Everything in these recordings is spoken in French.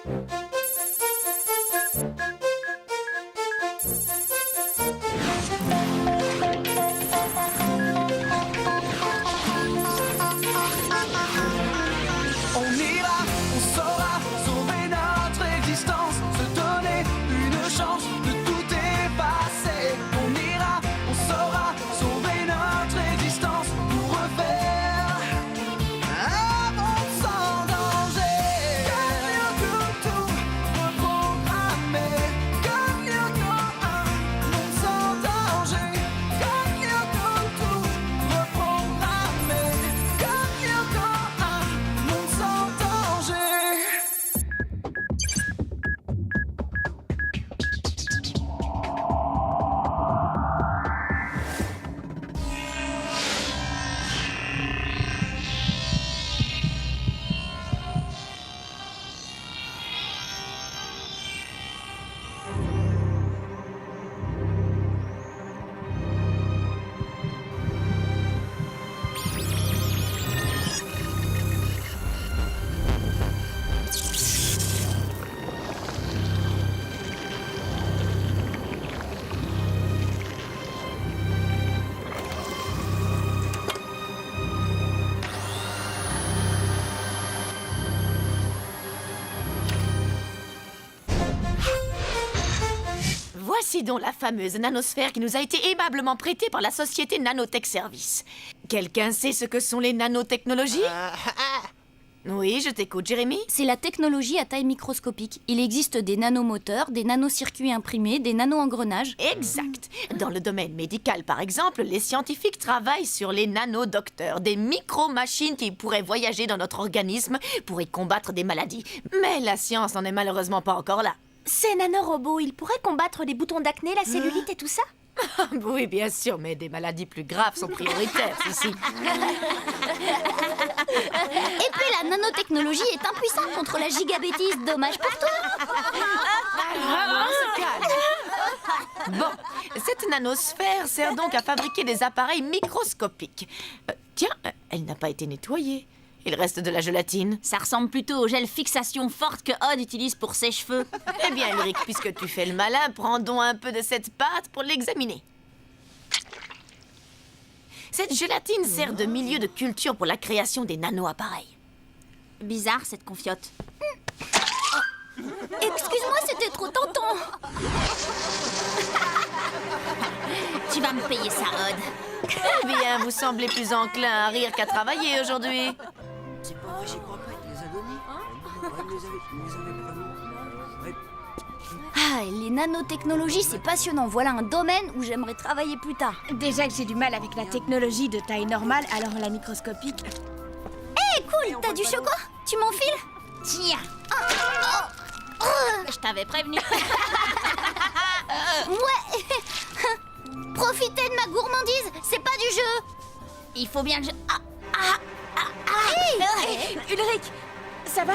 On ira, on saura sauver notre existence, se donner une chance de tout effacer. On ira, on saura sauver notre existence pour refaire un monde sans danger. Comme tout reprogrammé, comme un monde sans danger. Comme tout reprogrammé, comme un monde sans danger. Voici donc la fameuse nanosphère qui nous a été aimablement prêtée par la société Nanotech Service. Quelqu'un sait ce que sont les nanotechnologies? Oui, je t'écoute, Jérémy. C'est la technologie à taille microscopique. Il existe des nanomoteurs, des nanocircuits imprimés, des nano-engrenages. Exact. Dans le domaine médical, par exemple, les scientifiques travaillent sur les nanodocteurs, des micro-machines qui pourraient voyager dans notre organisme pour y combattre des maladies. Mais la science n'en est malheureusement pas encore là. Ces nanorobots, ils pourraient combattre les boutons d'acné, la cellulite et tout ça? Oui, bien sûr, mais des maladies plus graves sont prioritaires ici. Et puis la nanotechnologie est impuissante contre la gigabêtise. Dommage pour toi. Vraiment, se calme. Bon, cette nanosphère sert donc à fabriquer des appareils microscopiques. Tiens, elle n'a pas été nettoyée. Il reste de la gélatine. Ça ressemble plutôt au gel fixation forte que Odd utilise pour ses cheveux. Eh bien, Ulrich, puisque tu fais le malin, prends donc un peu de cette pâte pour l'examiner. Cette gélatine sert de milieu de culture pour la création des nano-appareils. Bizarre cette confiote. Excuse-moi, c'était trop tentant. Tu vas me payer ça, Odd. Eh bien, vous semblez plus enclin à rire qu'à travailler aujourd'hui. C'est pas vrai, j'y crois pas, il les a donnés. Ouais, il les avait vraiment. Ouais. Ah, les nanotechnologies, c'est passionnant. Voilà un domaine où j'aimerais travailler plus tard. Déjà que j'ai du mal avec la technologie de taille normale, alors la microscopique... Hé, cool, t'as du chocolat? Tu m'enfiles? Tiens. Je t'avais prévenu. Ouais. Profitez de ma gourmandise, c'est pas du jeu. Il faut bien que je... Hey, Ulrich, ça va?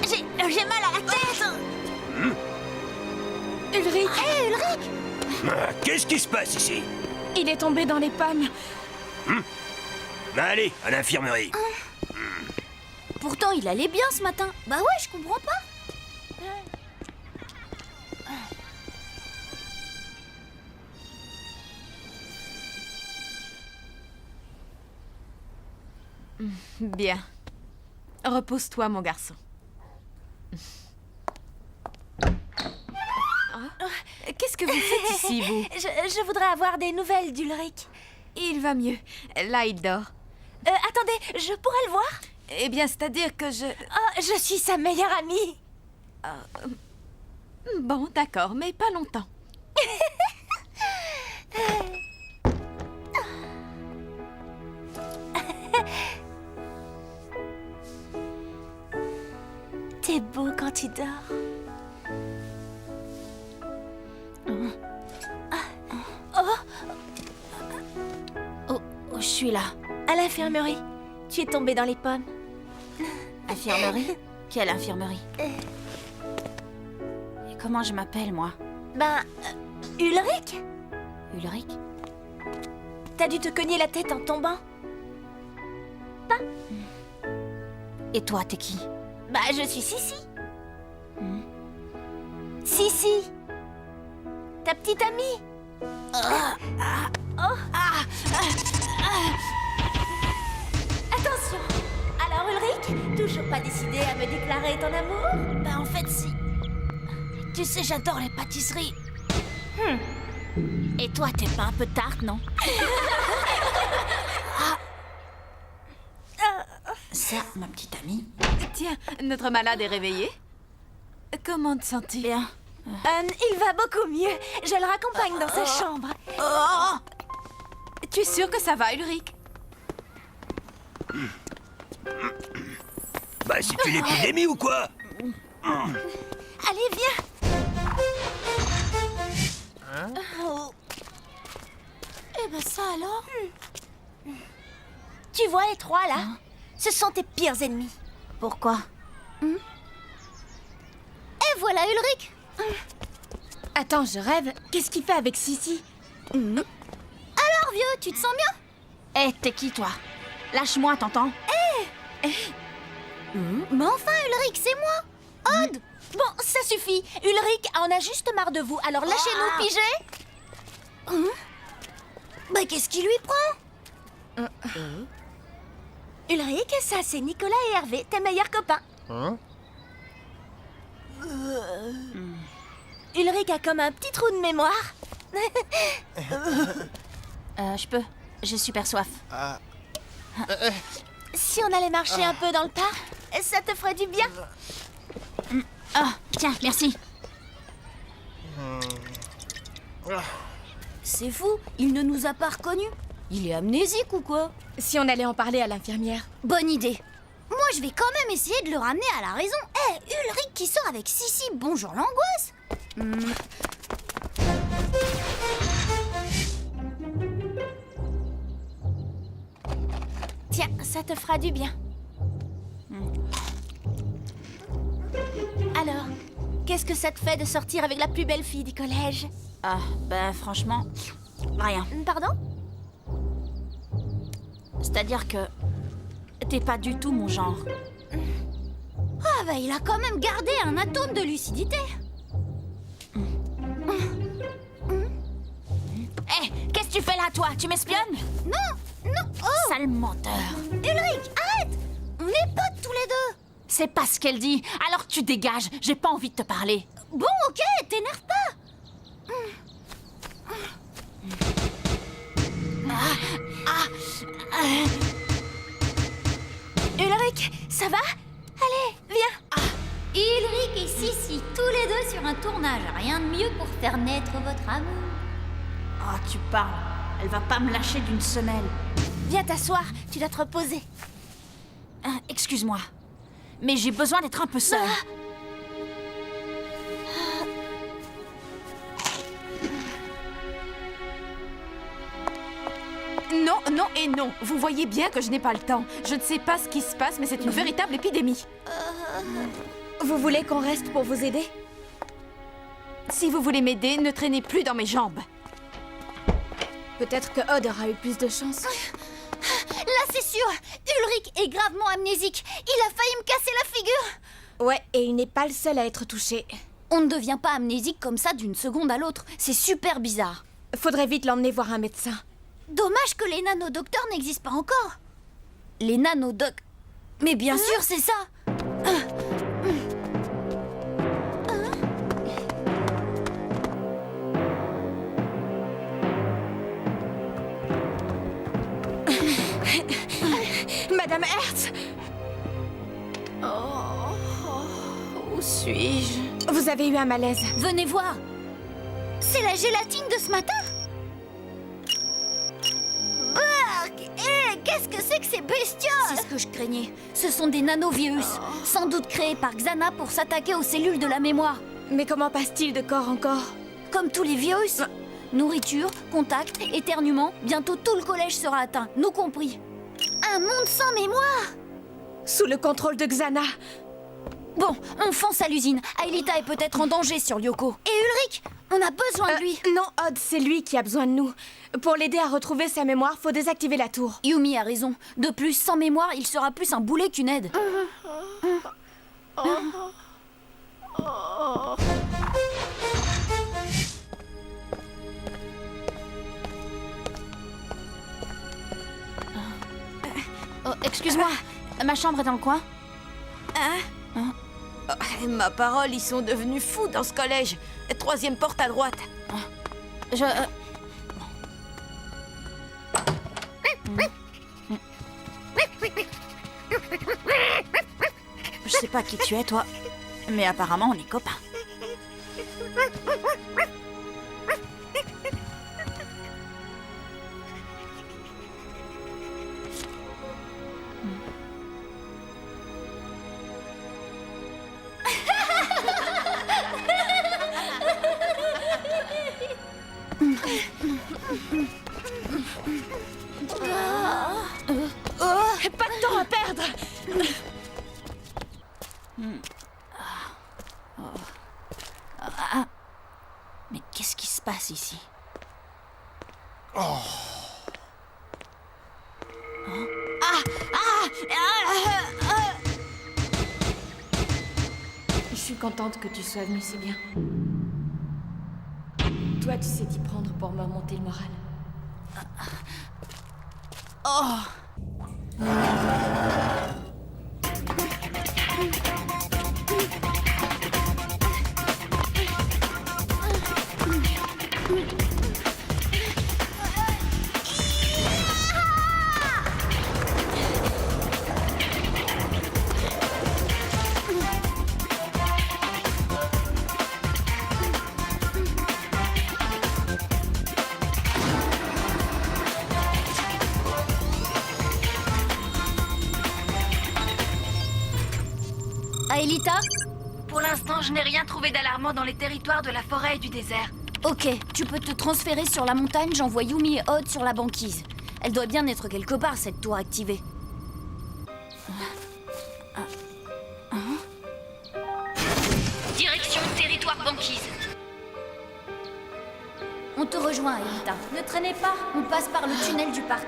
J'ai mal à la tête. Ulrich, Hé, Ulrich. Qu'est-ce qui se passe ici? il est tombé dans les pommes. Allez, à l'infirmerie. Pourtant, il allait bien ce matin. Bah ouais, je comprends pas. Bien. Repose-toi, mon garçon. Qu'est-ce que vous faites ici, vous? Je voudrais avoir des nouvelles d'Ulrich. Il va mieux. Là, il dort. Attendez, je pourrais le voir? Eh bien, c'est-à-dire que je... Oh, je suis sa meilleure amie. Bon, d'accord, mais pas longtemps. T'es beau quand tu dors. Oh, je suis là. À l'infirmerie. Tu es tombé dans les pommes. Infirmerie? Quelle infirmerie? Et comment je m'appelle, moi? Ben, Ulrich? Ulrich? T'as dû te cogner la tête en tombant. Et toi, t'es qui? Bah, je suis Sissi. Sissi, ta petite amie. Attention. Alors Ulrich, toujours pas décidé à me déclarer ton amour? Bah en fait si. Tu sais, j'adore les pâtisseries. Et toi, t'es pas un peu tarte, non? Ça, ma petite amie. Tiens, notre malade est réveillé. Comment te sens-tu? Bien. Il va beaucoup mieux. Je le raccompagne dans sa chambre. Tu es sûr que ça va, Ulrich? Bah, c'est une épidémie ou quoi? Allez, viens. Eh ben ça alors. Tu vois les trois là? Ce sont tes pires ennemis. Pourquoi? Et voilà Ulrich. Attends, je rêve. Qu'est-ce qu'il fait avec Sissi? Alors vieux, tu te sens bien? Eh, t'es qui toi? Lâche-moi, t'entends? Mais enfin Ulrich, c'est moi! Odd! Bon, ça suffit. Ulrich en a juste marre de vous. Alors lâchez-nous, pigé. Bah qu'est-ce qui lui prend? Ulrich, ça c'est Nicolas et Hervé, tes meilleurs copains. Ulrich a comme un petit trou de mémoire. Je peux. J'ai super soif. Si on allait marcher un peu dans le parc, ça te ferait du bien. Ah, tiens, merci. C'est fou, il ne nous a pas reconnus. Il est amnésique ou quoi? Si on allait en parler à l'infirmière. Bonne idée. Moi, je vais quand même essayer de le ramener à la raison. Ulrich qui sort avec Sissi, bonjour l'angoisse. Tiens, ça te fera du bien. Alors, qu'est-ce que ça te fait de sortir avec la plus belle fille du collège? Ah, ben franchement, rien. Pardon? C'est-à-dire que t'es pas du tout mon genre. Ah bah il a quand même gardé un atome de lucidité. Qu'est-ce que tu fais là, toi? Tu m'espionnes? Non, oh Sale menteur. Ulrich, arrête! On est potes tous les deux. C'est pas ce qu'elle dit. Alors tu dégages. J'ai pas envie de te parler. Bon, ok, t'énerve pas. Ulrich, ça va? Allez, viens. Ulrich et Sissi, tous les deux sur un tournage. Rien de mieux pour faire naître votre amour. Oh, tu parles. Elle va pas me lâcher d'une semelle. Viens t'asseoir, tu dois te reposer. Excuse-moi. Mais j'ai besoin d'être un peu seule. Non, non et non. Vous voyez bien que je n'ai pas le temps. Je ne sais pas ce qui se passe, mais c'est une véritable épidémie. Vous voulez qu'on reste pour vous aider? Si vous voulez m'aider, ne traînez plus dans mes jambes. Peut-être que Odd aura eu plus de chance. Là, c'est sûr. Ulrich est gravement amnésique. Il a failli me casser la figure. Ouais, et il n'est pas le seul à être touché. On ne devient pas amnésique comme ça d'une seconde à l'autre. C'est super bizarre. Faudrait vite l'emmener voir un médecin. Dommage que les nanodocteurs n'existent pas encore. Les nanodoc... Mais bien sûr, c'est ça. Madame Hertz, Où suis-je? vous avez eu un malaise. Venez voir. C'est la gélatine de ce matin. Qu'est-ce que c'est que ces bestioles? C'est ce que je craignais. Ce sont des nanovirus, sans doute créés par Xana pour s'attaquer aux cellules de la mémoire. Mais comment passe-t-il de corps en corps? Comme tous les virus. Nourriture, contact, éternuement, bientôt tout le collège sera atteint, nous compris. Un monde sans mémoire. Sous le contrôle de Xana. Bon, on fonce à l'usine. Aelita est peut-être en danger sur Lyoko. Et Ulrich, on a besoin de lui. Non, Odd, c'est lui qui a besoin de nous. Pour l'aider à retrouver sa mémoire, faut désactiver la tour. Yumi a raison. De plus, sans mémoire, il sera plus un boulet qu'une aide. Ma chambre est dans le coin. Ma parole, ils sont devenus fous dans ce collège. 3e porte à droite. Je... Je sais pas qui tu es, toi, mais apparemment, on est copains. Pas de temps à perdre. Mais qu'est-ce qui se passe ici? Je suis contente que tu sois venue, c'est bien. Toi, tu sais t'y prendre pour me remonter le moral. Aelita? Pour l'instant, je n'ai rien trouvé d'alarmant dans les territoires de la forêt et du désert. Ok, tu peux te transférer sur la montagne, j'envoie Yumi et Odd sur la banquise. Elle doit bien être quelque part, cette tour activée. Direction territoire banquise. On te rejoint, Aelita. Ne traînez pas, on passe par le tunnel du parc.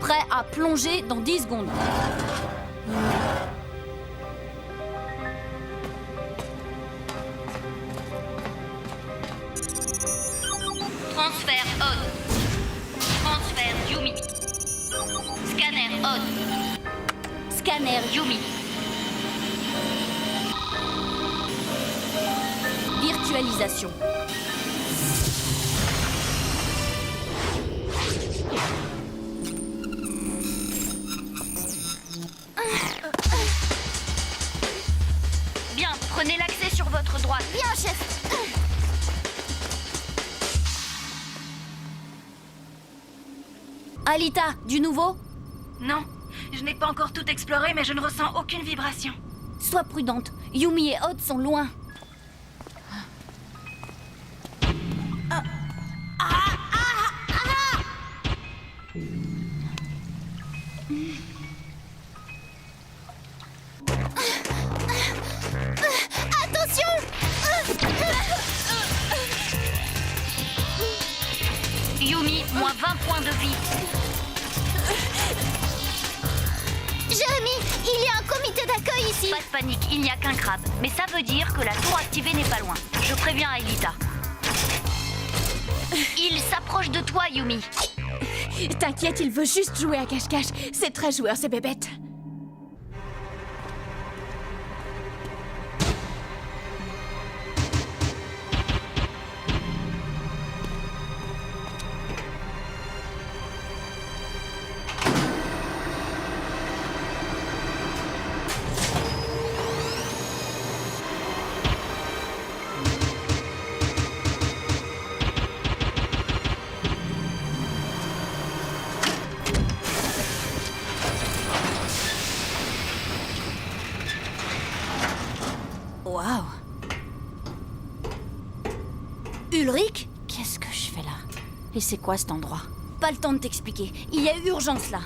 Prêt à plonger dans 10 secondes. Transfert Odd. Transfert Yumi. Scanner Odd. Scanner Yumi. virtualisation. Bien, prenez l'accès sur votre droite. Bien, chef. Alita, du nouveau? Non, je n'ai pas encore tout exploré, mais je ne ressens aucune vibration. Sois prudente. Yumi et Odd sont loin. Yumi, moins 20 points de vie. Jérémy, il y a un comité d'accueil ici. Pas de panique, il n'y a qu'un crabe. Mais ça veut dire que la tour activée n'est pas loin. Je préviens Aelita. Il s'approche de toi, Yumi. T'inquiète, il veut juste jouer à cache-cache. C'est très joueur, ces bébêtes. Waouh. Ulrich? Qu'est-ce que je fais là? Et c'est quoi cet endroit? Pas le temps de t'expliquer. Il y a urgence là.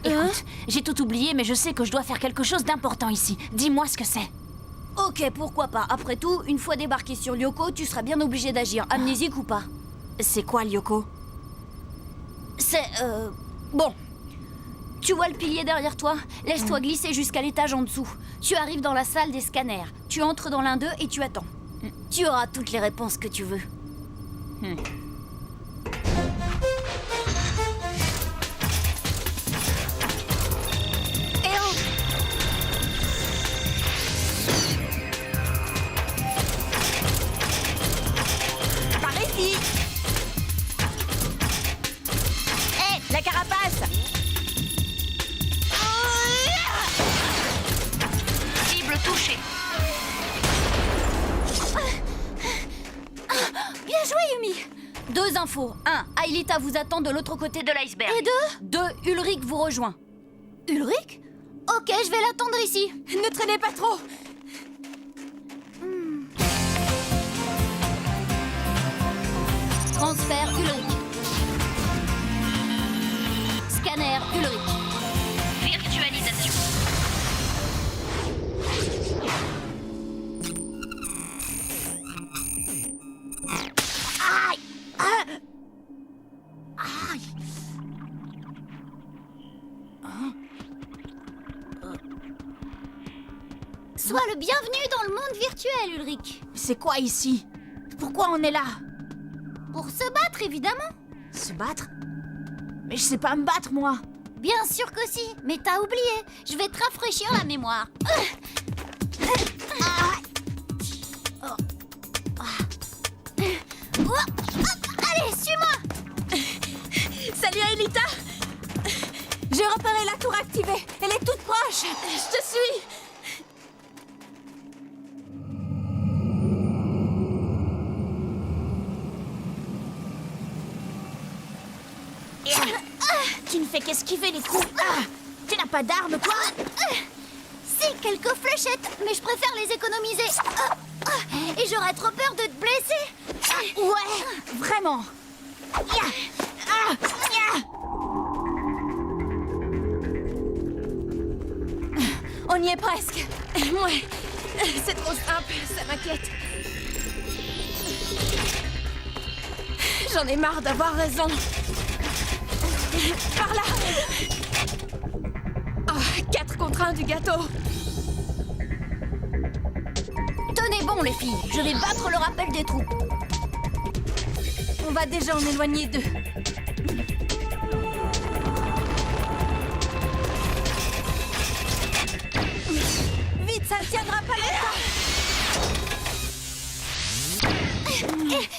Écoute, j'ai tout oublié, mais je sais que je dois faire quelque chose d'important ici. Dis-moi ce que c'est. Ok, pourquoi pas. Après tout, une fois débarqué sur Lyoko, tu seras bien obligé d'agir, amnésique ou pas. C'est quoi, Lyoko? C'est, bon. Tu vois le pilier derrière toi? Laisse-toi glisser jusqu'à l'étage en dessous. Tu arrives dans la salle des scanners. Tu entres dans l'un d'eux et tu attends. Tu auras toutes les réponses que tu veux. La carapace. Cible touchée. Bien joué, Yumi. 2 infos. 1. Aelita vous attend de l'autre côté De l'iceberg. Et 2. Ulrich vous rejoint. Ulrich? Ok, je vais l'attendre ici. Ne traînez pas trop. Transfert Ulrich. Scanner Ulrich. Virtualisation. Sois le bienvenu dans le monde virtuel, Ulrich. C'est quoi ici? Pourquoi on est là? Pour se battre, évidemment. Se battre? Mais je sais pas me battre, moi. Bien sûr que si, mais t'as oublié. Je vais te rafraîchir la mémoire. Allez, suis-moi. Salut, Aelita. J'ai repéré la tour activée. Elle est toute proche. Je te suis. Tu ne fais qu'esquiver les coups. Tu n'as pas d'arme, toi? Si, quelques fléchettes, mais je préfère les économiser. Et j'aurais trop peur de te blesser. Ouais, vraiment. On y est presque. Ouais, c'est trop simple, ça m'inquiète. J'en ai marre d'avoir raison. Par là. 4 contre 1 du gâteau. Tenez bon, les filles. Je vais battre le rappel des troupes. On va déjà en éloigner 2. Vite, ça ne tiendra pas longtemps.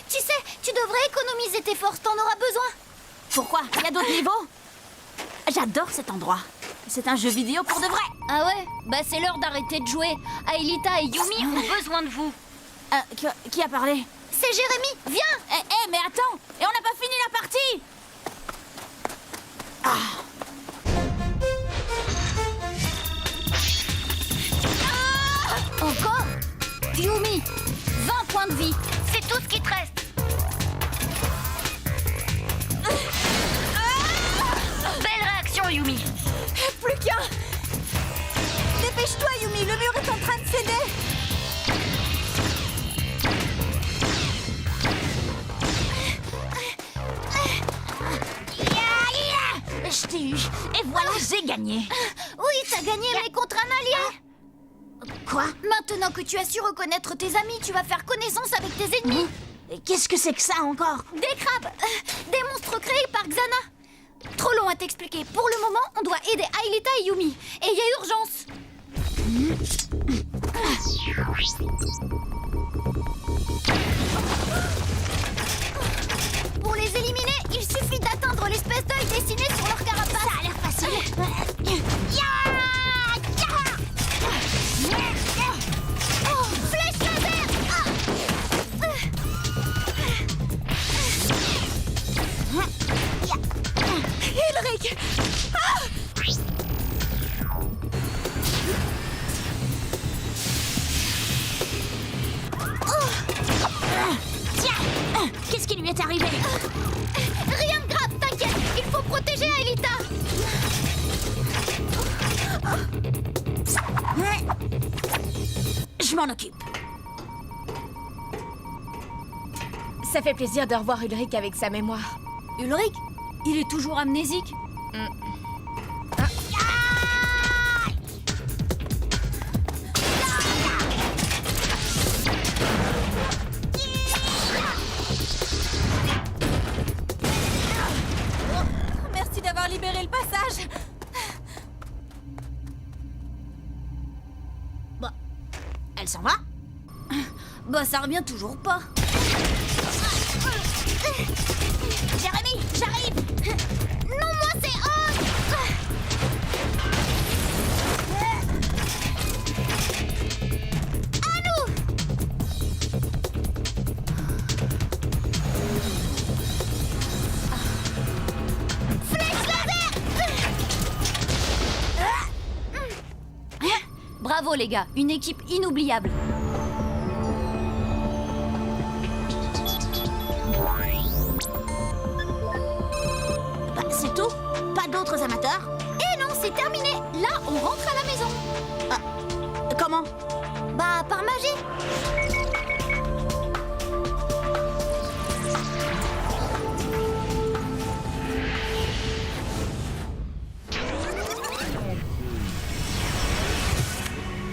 Tu sais, tu devrais économiser tes forces, t'en auras besoin. Pourquoi? Il y a d'autres niveaux? J'adore cet endroit. C'est un jeu vidéo pour de vrai. Ah ouais? Bah c'est l'heure d'arrêter de jouer. Aelita et Yumi ont Besoin de vous. Qui a parlé? C'est Jérémy, viens. Mais attends. Et on n'a pas fini la partie. Encore? Yumi, 20 points de vie. C'est tout ce qui te reste. Belle réaction, Yumi. Plus qu'un. Dépêche-toi, Yumi. Le mur est en train de céder. Je t'ai eu. Et voilà, j'ai gagné. Oui, t'as gagné, mais contre un allié. Quoi? Maintenant que tu as su reconnaître tes amis, tu vas faire connaissance avec tes ennemis. Et qu'est-ce que c'est que ça encore? Des crabes, des monstres créés par Xana. Trop long à t'expliquer. Pour le moment, on doit aider Aelita et Yumi. Et il y a urgence. Pour les éliminer, il suffit d'atteindre l'espèce d'œil dessiné sur leur carapace. Ça a l'air facile. Oh, flèche laser. Ulrich! Tiens! Qu'est-ce qui lui est arrivé? Rien de grave, t'inquiète. Il faut protéger Aelita. Je m'en occupe. Ça fait plaisir de revoir Ulrich avec sa mémoire. Ulrich, il est toujours amnésique. Merci d'avoir libéré le passage. Bah, Elle s'en va? bah ça revient toujours pas. Jérémy, j'arrive. Non, moi Bravo les gars, une équipe inoubliable. Bah, c'est tout? Pas d'autres amateurs? Eh non, c'est terminé. Là, on rentre à la maison. Comment? Bah, par magie.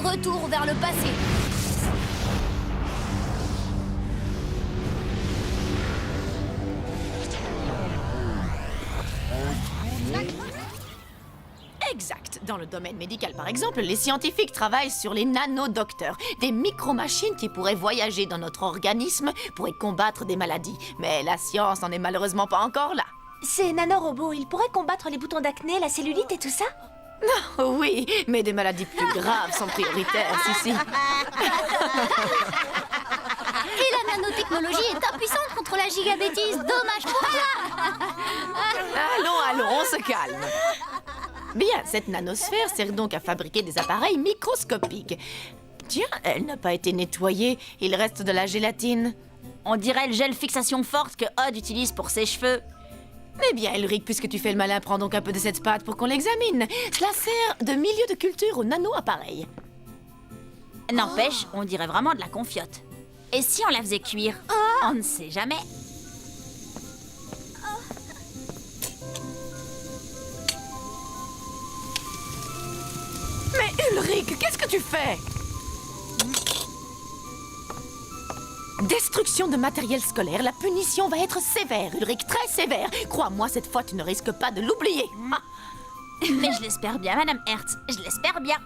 Retour vers le passé. Exact. Dans le domaine médical, par exemple, les scientifiques travaillent sur les nanodocteurs, des micro-machines qui pourraient voyager dans notre organisme, pourraient combattre des maladies. Mais la science n'en est malheureusement pas encore là. Ces nanorobots, ils pourraient combattre les boutons d'acné, la cellulite et tout ça? Oui, mais des maladies plus graves sont prioritaires, si. Et la nanotechnologie est impuissante contre la gigabêtise. Dommage pour toi. Allons, on se calme. Bien, cette nanosphère sert donc à fabriquer des appareils microscopiques. Tiens, elle n'a pas été nettoyée, il reste de la gélatine. On dirait le gel fixation forte que Odd utilise pour ses cheveux. Eh bien, Ulrich, puisque tu fais le malin, prends donc un peu de cette pâte pour qu'on l'examine. Cela sert de milieu de culture aux nano-appareils. N'empêche, on dirait vraiment de la confiote. Et si on la faisait cuire? On ne sait jamais. Mais Ulrich, qu'est-ce que tu fais? Destruction de matériel scolaire, la punition va être sévère, Ulrich, très sévère. Crois-moi, cette fois, tu ne risques pas de l'oublier. Ah. Mais je l'espère bien, Madame Hertz. Je l'espère bien.